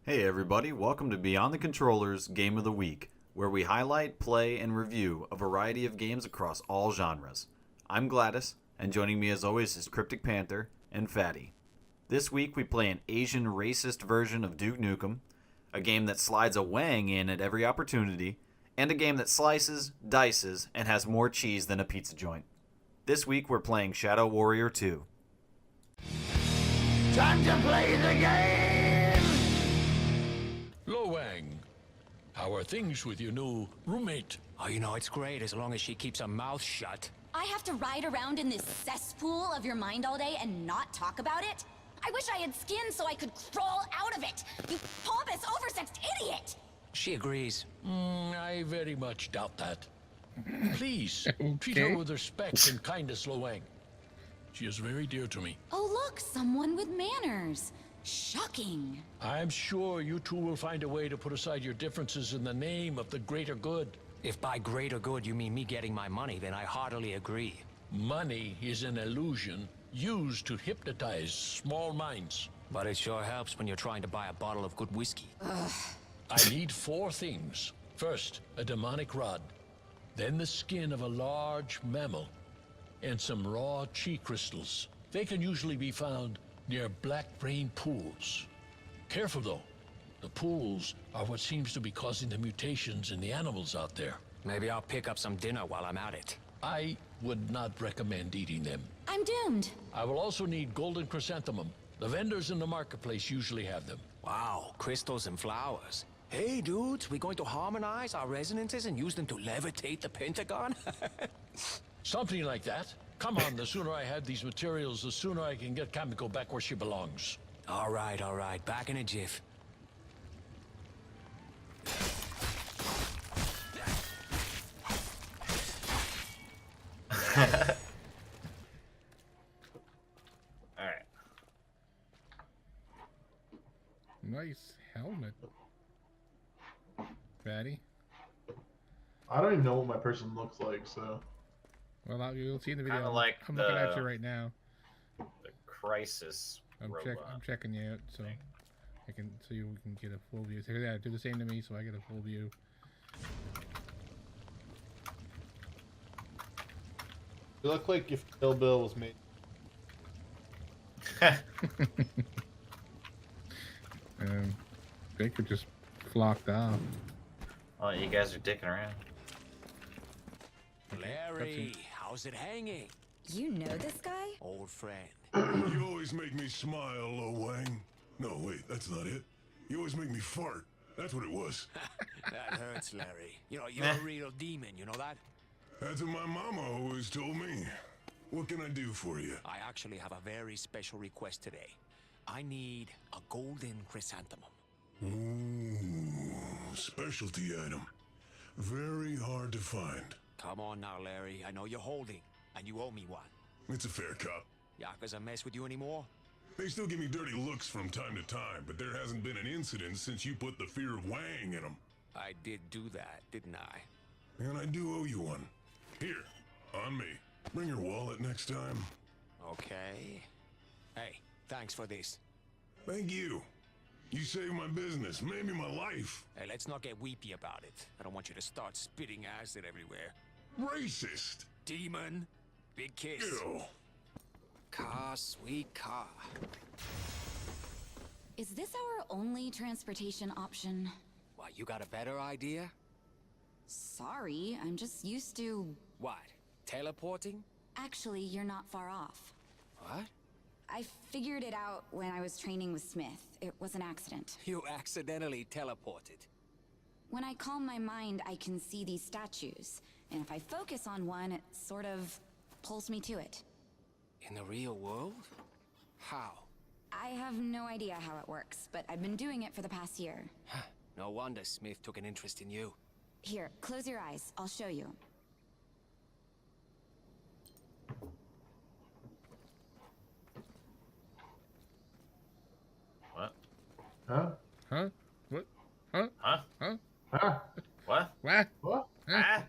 Hey everybody, welcome to Beyond the Controllers Game of the Week, where we highlight, play, and review a variety of games across all genres. I'm Gladys, and joining me as always is Cryptic Panther and Fatty. This week we play an Asian racist version of Duke Nukem, a game that slides a wang in at every opportunity, and a game that slices, dices, and has more cheese than a pizza joint. This week we're playing Shadow Warrior 2. Time to play the game! Lo Wang, how are things with your new roommate? Oh, it's great as long as she keeps her mouth shut. I have to ride around in this cesspool of your mind all day and not talk about it? I wish I had skin so I could crawl out of it! You pompous, oversexed idiot! She agrees. I very much doubt that. Please, treat her with respect and kindness, Lo Wang. She is very dear to me. Oh look, someone with manners. Shocking. I'm sure you two will find a way to put aside your differences in the name of the greater good. If by greater good you mean me getting my money, then I heartily agree. Money is an illusion used to hypnotize small minds. But it sure helps when you're trying to buy a bottle of good whiskey. I need 4 things. First, a demonic rod. Then the skin of a large mammal. And some raw chi crystals. They can usually be found near black brain pools. Careful though. The pools are what seems to be causing the mutations in the animals out there. Maybe I'll pick up some dinner while I'm at it. I would not recommend eating them. I'm doomed. I will also need golden chrysanthemum. The vendors in the marketplace usually have them. Wow, crystals and flowers. Hey dudes, we going to harmonize our resonances and use them to levitate the Pentagon? Something like that. Come on, the sooner I have these materials, the sooner I can get Kamiko back where she belongs. All right, back in a jiff. Alright. Nice helmet. Fatty? I don't even know what my person looks like, so. Well, you'll see in the video. Kinda like I'm looking at you right now. The Crisis I'm robot. checking you out, so you can get a full view. So yeah, do the same to me, so I get a full view. You look like if Kill Bill was made. Baker just flocked off. Oh, you guys are dicking around. Larry, how's it hanging? You know this guy? Old friend. You always make me smile, Lo Wang. No, wait, that's not it. You always make me fart. That's what it was. That hurts, Larry. You're a real demon, you know that? That's what my mama always told me. What can I do for you? I actually have a very special request today. I need a golden chrysanthemum. Ooh, specialty item. Very hard to find. Come on now, Larry. I know you're holding, and you owe me one. It's a fair cop. Yakuza mess with you anymore? They still give me dirty looks from time to time, but there hasn't been an incident since you put the fear of Wang in them. I did do that, didn't I? And I do owe you one. Here, on me. Bring your wallet next time. Okay. Hey, thanks for this. Thank you. You saved my business, maybe my life. Hey, let's not get weepy about it. I don't want you to start spitting acid everywhere. Racist. Demon, big kiss. Ew. Car, sweet car. Is this our only transportation option? What, you got a better idea? Sorry, I'm just used to... What, teleporting? Actually, you're not far off. What? I figured it out when I was training with Smith. It was an accident. You accidentally teleported. When I calm my mind, I can see these statues. And if I focus on one, it sort of pulls me to it. In the real world? How? I have no idea how it works, but I've been doing it for the past year. No wonder Smith took an interest in you. Here, close your eyes. I'll show you. What? Huh? Huh? What? Huh? Huh? Huh? Huh? What? What? What? Ah?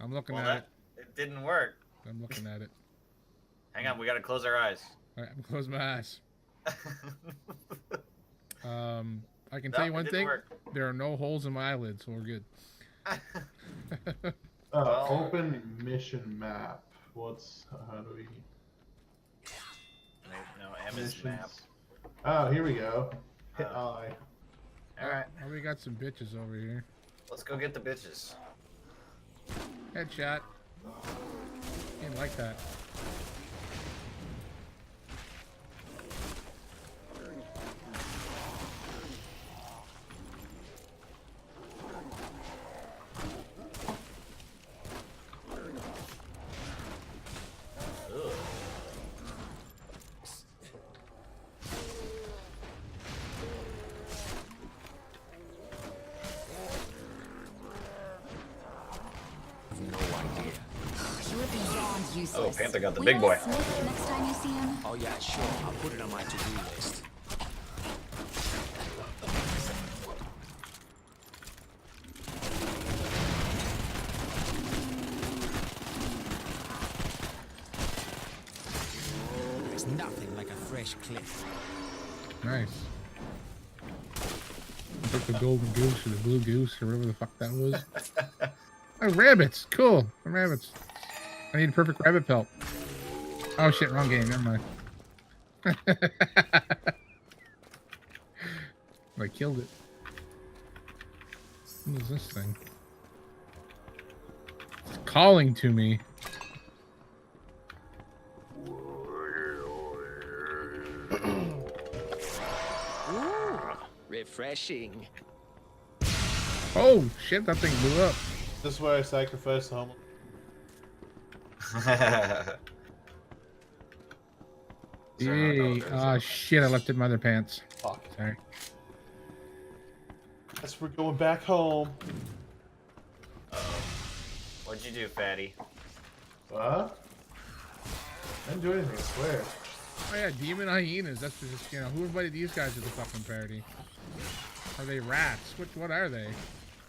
I'm looking Well, at it. it didn't work. I'm looking at it. Hang on, we gotta close our eyes. All right, I'm close my eyes. I can tell you it one didn't thing. work. There are no holes in my eyelids, so we're good. Well- Open mission map. How do we... No, Emma's map. Missions. Oh, here we go. Hit I. Alright, Oh, we got some bitches over here. let's go get the bitches. Headshot. Didn't like that. No idea. You're beyond useless. Oh, Panther got the Will big you boy. let Smith it next time you see him? Oh yeah, sure. I'll put it on my to-do list. There's nothing like a fresh cliff. Nice. I took the golden goose or the blue goose or whatever the fuck that was. Oh, rabbits. Cool. The rabbits. I need a perfect rabbit pelt. Oh shit, wrong game. Never mind. I killed it. What is this thing? It's calling to me. Refreshing. Oh shit, that thing blew up. This is where I sacrifice the homeless. Yay. Ah shit, I left it in my other pants. Fuck. Sorry. Guess we're going back home. What'd you do, fatty? What? I didn't do anything, I swear. Oh yeah, demon hyenas. That's just, you know, who invited these guys to the fucking party? Are they rats? What are they?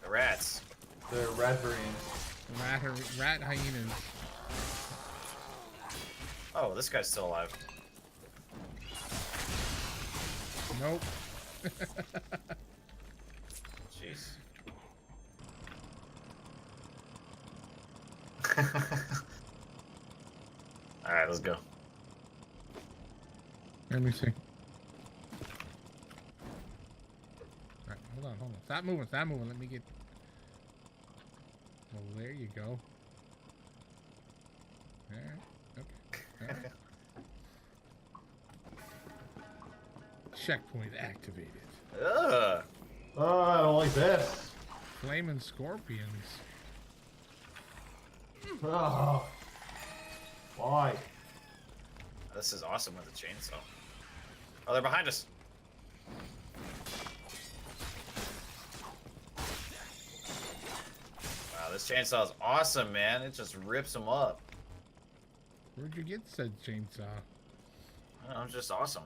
The rats. They're rat variants. Rat hyenas. Oh, this guy's still alive. Nope. Jeez. Alright, let's go. Let me see. Alright, hold on. Stop moving. Let me get. Well, there you go. There. Okay. Alright. Checkpoint activated. Ugh. Oh, I don't like this. Flaming scorpions. Oh. Why? This is awesome with a chainsaw. Oh, they're behind us. Wow, this chainsaw is awesome, man. It just rips them up. Where'd you get said chainsaw? I don't know, it's just awesome.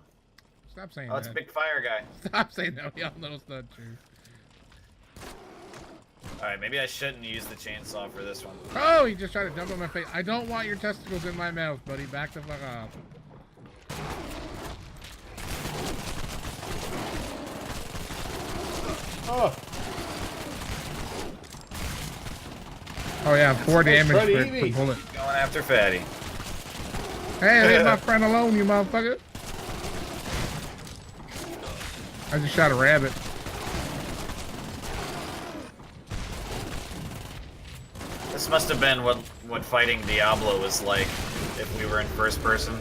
Stop saying Oh, it's a that. big fire guy. Stop saying that. We all know it's not true. Alright, maybe I shouldn't use the chainsaw for this one. Oh, he just tried to dump on my face. I don't want your testicles in my mouth, buddy. Back the fuck off. Oh, Oh yeah, 4 damage Freddy, per eat me. bullet. Going after Fatty. Hey, leave my friend alone, you motherfucker. I just shot a rabbit. This must have been what fighting Diablo was like if we were in first person.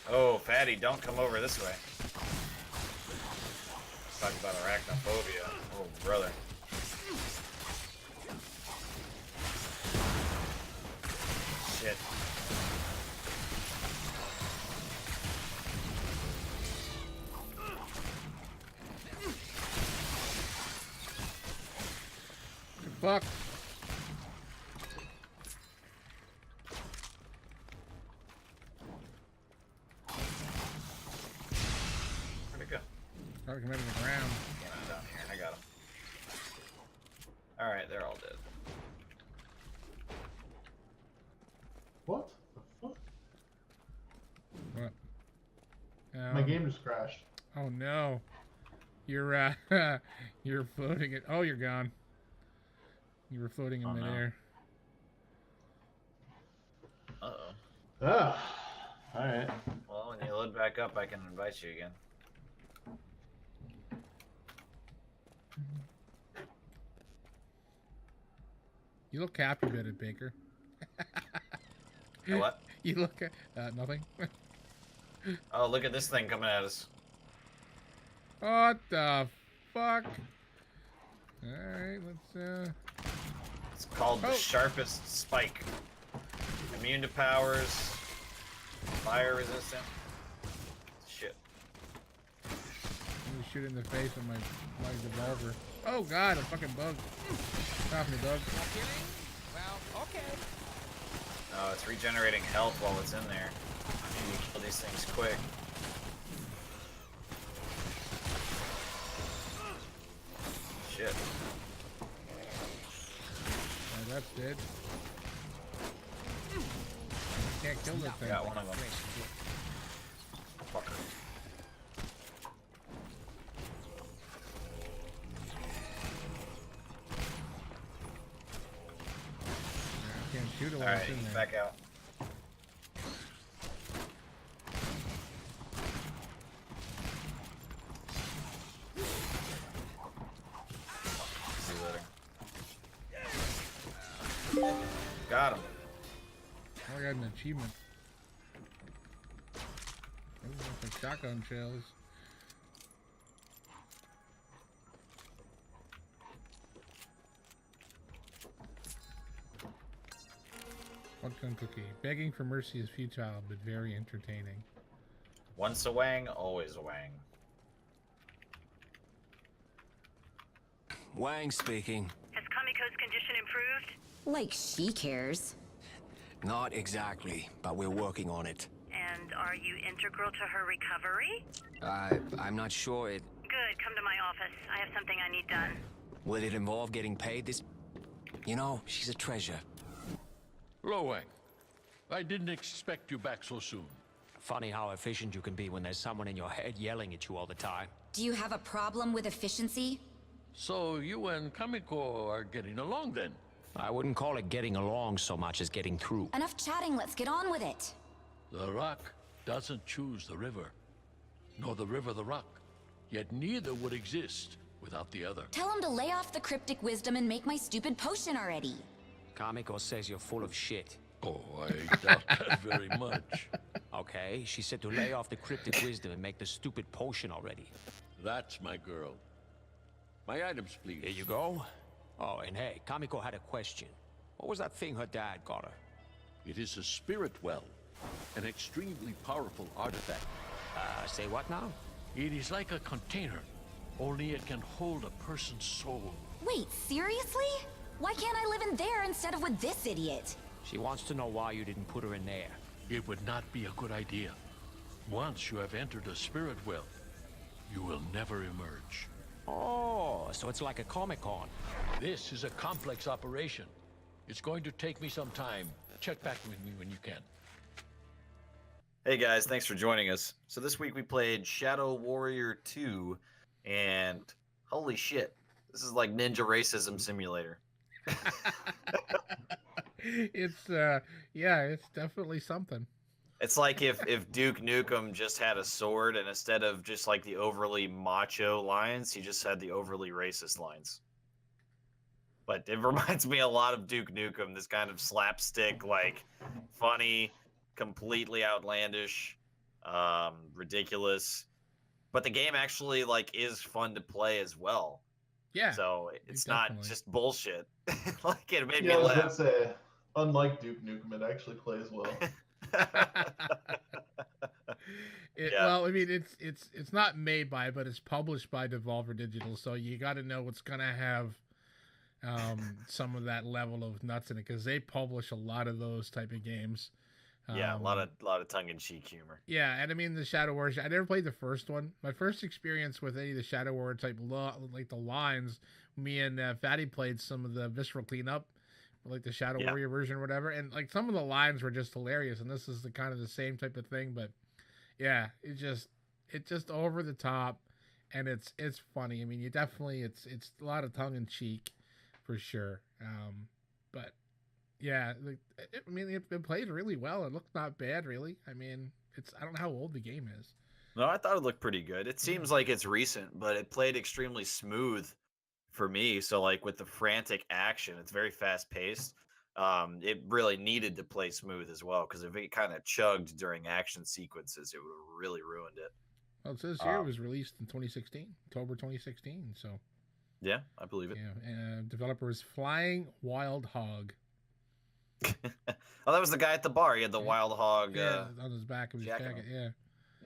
Oh, Fatty, don't come over this way. Talk about arachnophobia. Oh, brother. Shit. Fuck. Where'd it go? Probably coming to the ground. Came out down here. I got him. Alright, they're all dead. what the fuck? What? My game just crashed. Oh no. You're you're floating it. Oh, you're gone. You were floating in midair. Uh-oh. Ah, all right. Well, when you load back up, I can invite you again. You look captivated, Baker. What? You look nothing. Oh, look at this thing coming at us. What the fuck? Alright, let's It's called the Sharpest Spike. Immune to powers. Fire resistant. Shit. I'm gonna shoot in the face with my revolver. Oh god, a fucking bug. Stop me, bug. Well, okay. Oh, it's regenerating health while it's in there. I need to kill these things quick. Shit. Oh, that's dead. Can't kill this thing. Got one of them. Fucker. I can't shoot it while Alright, it's in there. back out. Reloading. Got him. Oh, I got an achievement. Oh, that's like shotgun shells. Fortune cookie. Begging for mercy is futile, but very entertaining. Once a wang, always a wang. Wang speaking. Has Kamiko's condition improved? Like she cares. Not exactly, but we're working on it. And are you integral to her recovery? I'm not sure it... Good, come to my office. I have something I need done. Will it involve getting paid this... You know, she's a treasure. Lo Wang, I didn't expect you back so soon. Funny how efficient you can be when there's someone in your head yelling at you all the time. Do you have a problem with efficiency? So you and Kamiko are getting along then? I wouldn't call it getting along so much as getting through. Enough chatting, let's get on with it. The rock doesn't choose the river, nor the river the rock. Yet neither would exist without the other. Tell him to lay off the cryptic wisdom and make my stupid potion already. Kamiko says you're full of shit. Oh, I doubt that very much. Okay, she said to lay off the cryptic wisdom and make the stupid potion already. That's my girl. My items, please. Here you go. Oh, and hey, Kamiko had a question. What was that thing her dad got her? It is a spirit well, an extremely powerful artifact. Say what now? It is like a container, only it can hold a person's soul. Wait, seriously? Why can't I live in there instead of with this idiot? She wants to know why you didn't put her in there. It would not be a good idea. Once you have entered a spirit well, you will never emerge. Oh, so it's like a Comic-Con. This is a complex operation. It's going to take me some time. Check back with me when you can. Hey guys, thanks for joining us. So this week we played Shadow Warrior 2, and holy shit, this is like Ninja Racism Simulator. It's yeah, it's definitely something. It's like if Duke Nukem just had a sword, and instead of just like the overly macho lines, he just had the overly racist lines. But it reminds me a lot of Duke Nukem, this kind of slapstick, like funny, completely outlandish, ridiculous. But the game actually like is fun to play as well. Yeah. So it's not definitely. just bullshit. Like it made Yeah, I me was about laugh. to say, unlike Duke Nukem, it actually plays well. Yeah. Well, I mean, it's not made by, but it's published by Devolver Digital, so you got to know it's gonna have some of that level of nuts in it because they publish a lot of those type of games. Yeah, a lot of tongue-in-cheek humor. Yeah, and I mean the Shadow Warriors. I never played the first one. My first experience with any of the Shadow Warrior type, like the lines, me and Fatty played some of the Visceral Cleanup, like the Shadow Warrior version or whatever, and like some of the lines were just hilarious. And this is the kind of the same type of thing, but yeah, it just it's just over the top, and it's funny. I mean, you definitely it's a lot of tongue in cheek, for sure. But yeah, I mean, it played really well. It looked not bad, really. I mean, I don't know how old the game is. No, I thought it looked pretty good. It seems like it's recent, but it played extremely smooth for me. So like with the frantic action, it's very fast paced. It really needed to play smooth as well, because if it kind of chugged during action sequences, it would have really ruined it. Well, it says here it was released in 2016, October 2016. So yeah, I believe it. Yeah, developer is Flying Wild Hog. Oh, that was the guy at the bar. He had the Wild Hog. On his back of his jacket. Yeah.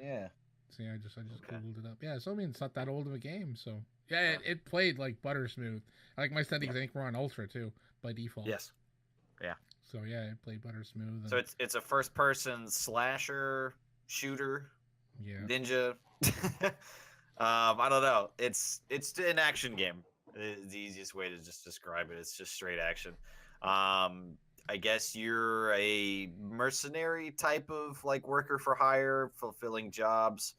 Yeah. See, I just googled it up. Yeah, so I mean, it's not that old of a game. So yeah, it played like butter smooth. Like my settings, I think we're on ultra too by default. Yes. Yeah. So yeah, it played butter smooth. And... So it's a first person slasher shooter. Yeah. Ninja. I don't know. It's an action game. The easiest way to just describe it. It's just straight action. I guess you're a mercenary type of like worker for hire, fulfilling jobs.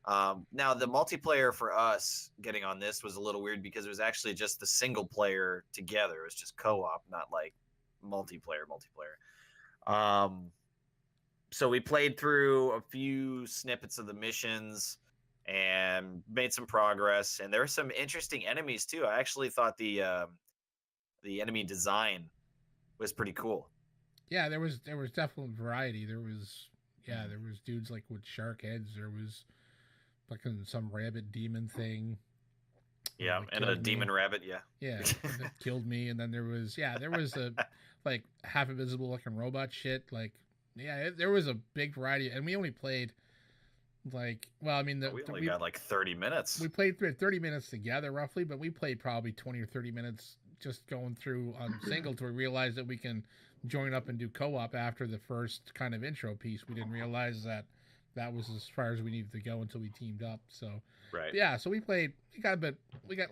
Now the multiplayer for us getting on this was a little weird because it was actually just the single player together. It was just co-op, not like multiplayer. So we played through a few snippets of the missions and made some progress. And there were some interesting enemies too. I actually thought the enemy design was pretty cool. Yeah, there was definitely variety. There was dudes like with shark heads. There was like some rabbit demon thing. Yeah, and a demon rabbit. Yeah, that killed me. And then there was a like half invisible looking robot shit. Like there was a big variety, and we only played like we only got like 30 minutes. We played 30 minutes together roughly, but we played probably 20 or 30 minutes just going through on single to realize that we can join up and do co-op after the first kind of intro piece. We didn't realize that was as far as we needed to go until we teamed up. So right, yeah. So we got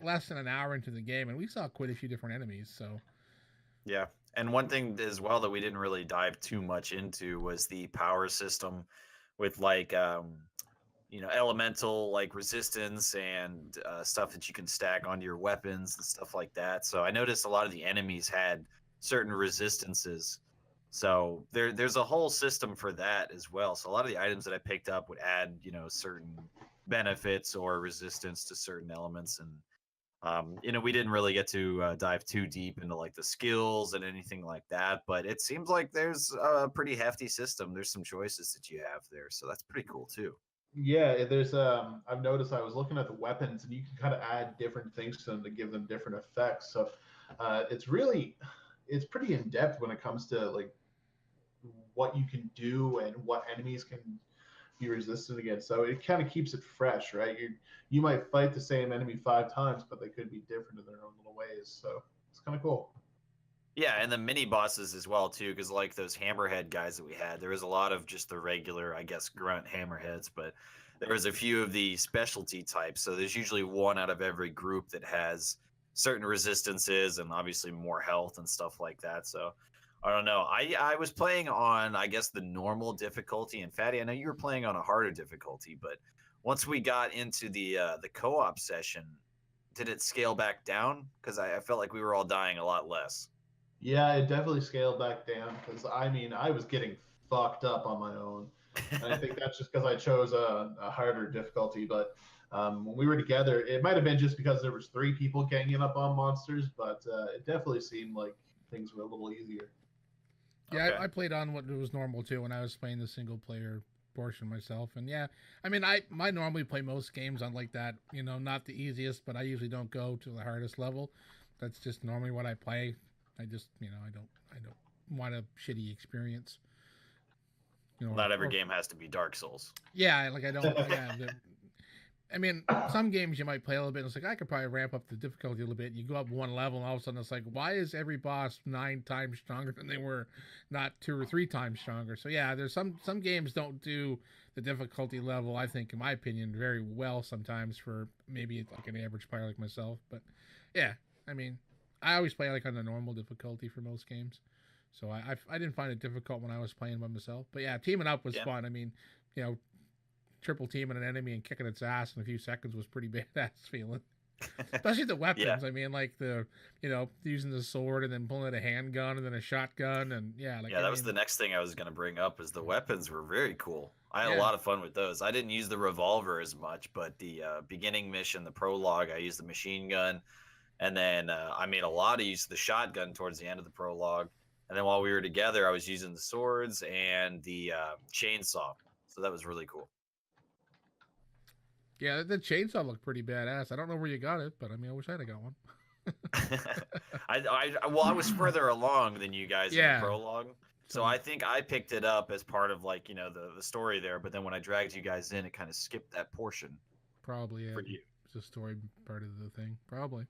less than an hour into the game, and we saw quite a few different enemies. So yeah, and one thing as well that we didn't really dive too much into was the power system with like elemental like resistance and stuff that you can stack onto your weapons and stuff like that. So I noticed a lot of the enemies had certain resistances. So there's a whole system for that as well. So a lot of the items that I picked up would add, certain benefits or resistance to certain elements. And, we didn't really get to dive too deep into like the skills and anything like that. But it seems like there's a pretty hefty system. There's some choices that you have there. So that's pretty cool too. Yeah, there's I've noticed I was looking at the weapons and you can kind of add different things to them to give them different effects. So it's pretty in depth when it comes to like what you can do and what enemies can be resistant against. So it kind of keeps it fresh, right? You might fight the same enemy 5 times, but they could be different in their own little ways. So it's kind of cool. Yeah, and the mini bosses as well too, because like those hammerhead guys that we had, there was a lot of just the regular, I guess, grunt hammerheads, but there was a few of the specialty types. So there's usually one out of every group that has certain resistances and obviously more health and stuff like that. So I don't know. I was playing on, I guess, the normal difficulty, and Fatty, I know you were playing on a harder difficulty, but once we got into the co-op session, did it scale back down? Because I felt like we were all dying a lot less. Yeah, it definitely scaled back down because I was getting fucked up on my own. And I think that's just because I chose a harder difficulty. But when we were together, it might have been just because there was 3 people ganging up on monsters, but it definitely seemed like things were a little easier. Yeah, Okay. I played on what was normal too when I was playing the single player portion myself. And yeah, I mean, I normally play most games on like that, not the easiest, but I usually don't go to the hardest level. That's just normally what I play. I just, I don't want a shitty experience. Not every game has to be Dark Souls. Yeah, like I don't. I mean, some games you might play a little bit. And it's like I could probably ramp up the difficulty a little bit. You go up one level, and all of a sudden it's like, why is every boss 9 times stronger than they were, not 2 or 3 times stronger? So yeah, there's some games don't do the difficulty level. I think, in my opinion, very well sometimes for maybe like an average player like myself. But yeah, I mean, I always play like on the normal difficulty for most games. So I didn't find it difficult when I was playing by myself. But yeah, teaming up was fun. I mean, triple teaming an enemy and kicking its ass in a few seconds was pretty badass feeling. Especially the weapons. Yeah. I mean, like using the sword and then pulling out a handgun and then a shotgun and That was the next thing I was going to bring up is the weapons were very cool. I had Yeah. a lot of fun with those. I didn't use the revolver as much, but the beginning mission, the prologue, I used the machine gun. And then I made a lot of use of the shotgun towards the end of the prologue. And then while we were together, I was using the swords and the chainsaw. So that was really cool. Yeah, the chainsaw looked pretty badass. I don't know where you got it, but I mean, I wish I'd have got one. I was further along than you guys in Yeah. the prologue. So I think I picked it up as part of like, the story there. But then when I dragged you guys in, it kind of skipped that portion Probably, yeah. for you. It's a story part of the thing, probably.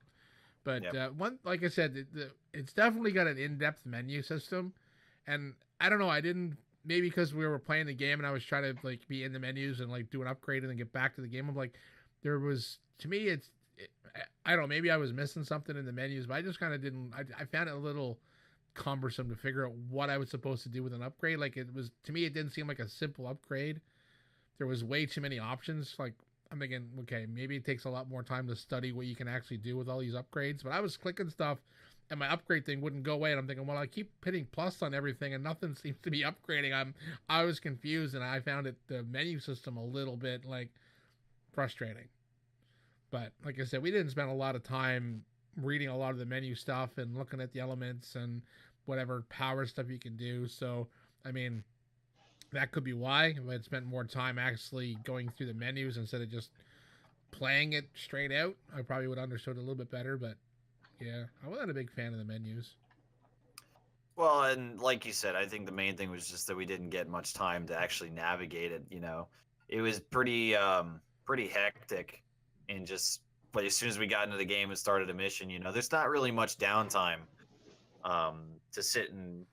But Yep. like I said, it's definitely got an in-depth menu system, and I don't know. I didn't maybe because we were playing the game and I was trying to like be in the menus and like do an upgrade and then get back to the game. I'm like, there was to me, I don't know. Maybe I was missing something in the menus, but I just kind of didn't. I found it a little cumbersome to figure out what I was supposed to do with an upgrade. Like it was to me, it didn't seem like a simple upgrade. There was way too many options. Like I'm thinking, okay, maybe it takes a lot more time to study what you can actually do with all these upgrades. But I was clicking stuff, and my upgrade thing wouldn't go away. And I'm thinking, well, I keep hitting plus on everything, and nothing seems to be upgrading. I was confused, and I found the menu system a little bit like frustrating. But like I said, we didn't spend a lot of time reading a lot of the menu stuff and looking at the elements and whatever power stuff you can do. So I mean, that could be why. If I'd spent more time actually going through the menus instead of just playing it straight out, I probably would have understood it a little bit better. But yeah, I wasn't a big fan of the menus. Well, and like you said, I think the main thing was just that we didn't get much time to actually navigate it. It was pretty hectic, and just but as soon as we got into the game and started a mission, there's not really much downtime to sit and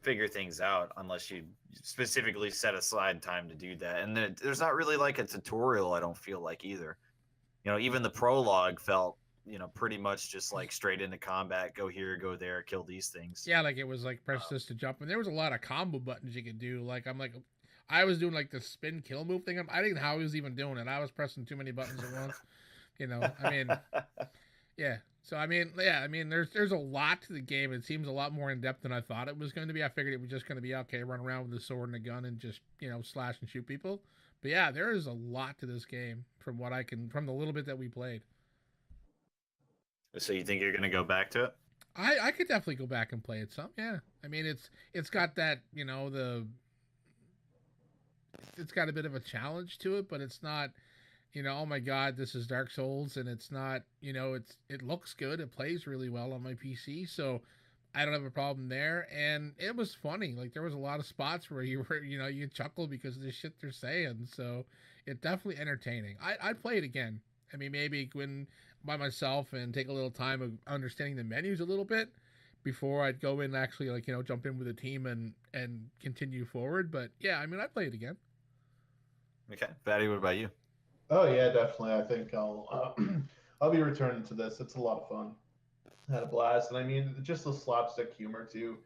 figure things out unless you specifically set aside time to do that. And there's not really like a tutorial, I don't feel like either. Even the prologue felt pretty much just like straight into combat, go here, go there, kill these things. Yeah, like it was like press this to jump, and there was a lot of combo buttons you could do. Like I was doing like the spin kill move thing. I didn't know how I was even doing it. I was pressing too many buttons at once. I mean, yeah. So I mean, there's a lot to the game. It seems a lot more in depth than I thought it was going to be. I figured it was just going to be okay, run around with a sword and a gun and just slash and shoot people. But yeah, there is a lot to this game from the little bit that we played. So you think you're going to go back to it? I could definitely go back and play it some. Yeah, I mean it's got that it's got a bit of a challenge to it, but it's not. Oh my God, this is Dark Souls, and it's not. It looks good. It plays really well on my PC, so I don't have a problem there. And it was funny. Like there was a lot of spots where you were, you chuckle because of the shit they're saying. So it definitely entertaining. I'd play it again. I mean, maybe when by myself and take a little time of understanding the menus a little bit before I'd go in and actually jump in with a team and continue forward. But yeah, I mean, I'd play it again. Okay, Fatty, what about you? Oh yeah, definitely. I think I'll I'll be returning to this. It's a lot of fun. I had a blast, and I mean, just the slapstick humor too,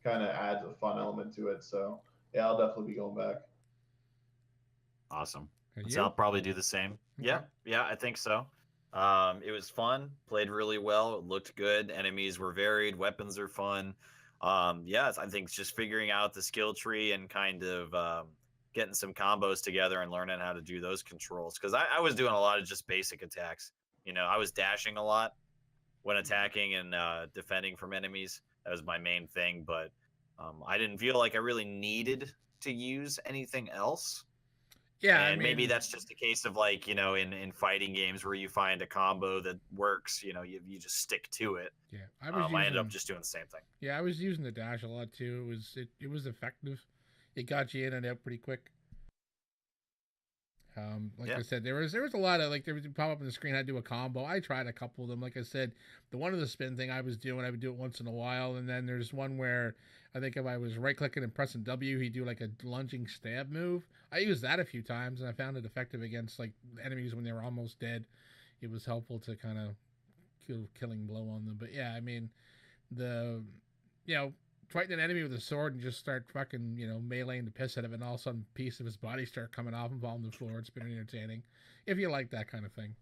kind of adds a fun element to it. So yeah, I'll definitely be going back. Awesome. And So you? I'll probably do the same. Okay. Yeah, I think so. It was fun, played really well, it looked good. Enemies were varied, weapons are fun. Yes, I think it's just figuring out the skill tree and kind of getting some combos together and learning how to do those controls. Because I was doing a lot of just basic attacks. I was dashing a lot when attacking and defending from enemies. That was my main thing, but I didn't feel like I really needed to use anything else. Yeah, And I mean, maybe that's just a case of like, in fighting games where you find a combo that works, you just stick to it. yeah. I ended up just doing the same thing. Yeah, I was using the dash a lot too. It was effective. It got you in and out pretty quick. Like Yeah. I said, there was a lot of there would pop up on the screen. I'd do a combo. I tried a couple of them. Like I said, the one of the spin thing I was doing, I would do it once in a while. And then there's one where I think if I was right clicking and pressing W, he'd do like a lunging stab move. I used that a few times and I found it effective against like enemies when they were almost dead. It was helpful to kind of killing blow on them. But yeah, I mean, fighting an enemy with a sword and just start fucking, meleeing the piss out of it, and all of a sudden a piece of his body start coming off and falling to the floor. It's been entertaining. If you like that kind of thing.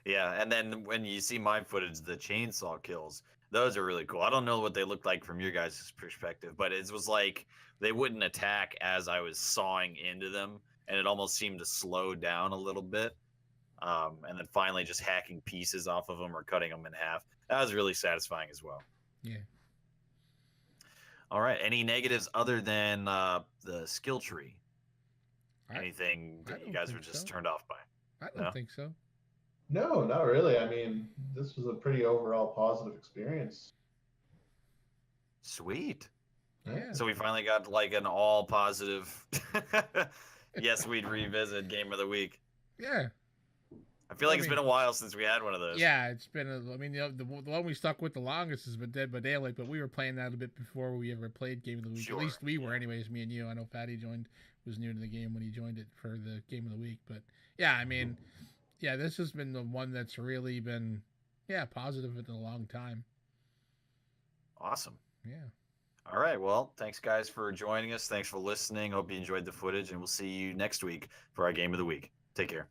Yeah, and then when you see my footage, the chainsaw kills, those are really cool. I don't know what they look like from your guys' perspective, but it was like they wouldn't attack as I was sawing into them, and it almost seemed to slow down a little bit. And then finally just hacking pieces off of them or cutting them in half. That was really satisfying as well. Yeah. All right. Any negatives other than the skill tree? Anything I that you don't guys think were just so. turned off by? I don't No? think so. No, not really. I mean, this was a pretty overall positive experience. Sweet. Yeah. So we finally got like an all positive. Yes, we'd revisit Game of the Week. Yeah. I feel like it's been a while since we had one of those. Yeah, it's been. The one we stuck with the longest has been Dead by Daylight, but we were playing that a bit before we ever played Game of the Week. Sure. At least we were, anyways. Me and you. I know Fatty was new to the game when he joined it for the Game of the Week. But yeah, I mean, yeah, this has been the one that's really been, positive in a long time. Awesome. Yeah. All right. Well, thanks guys for joining us. Thanks for listening. Hope you enjoyed the footage, and we'll see you next week for our Game of the Week. Take care.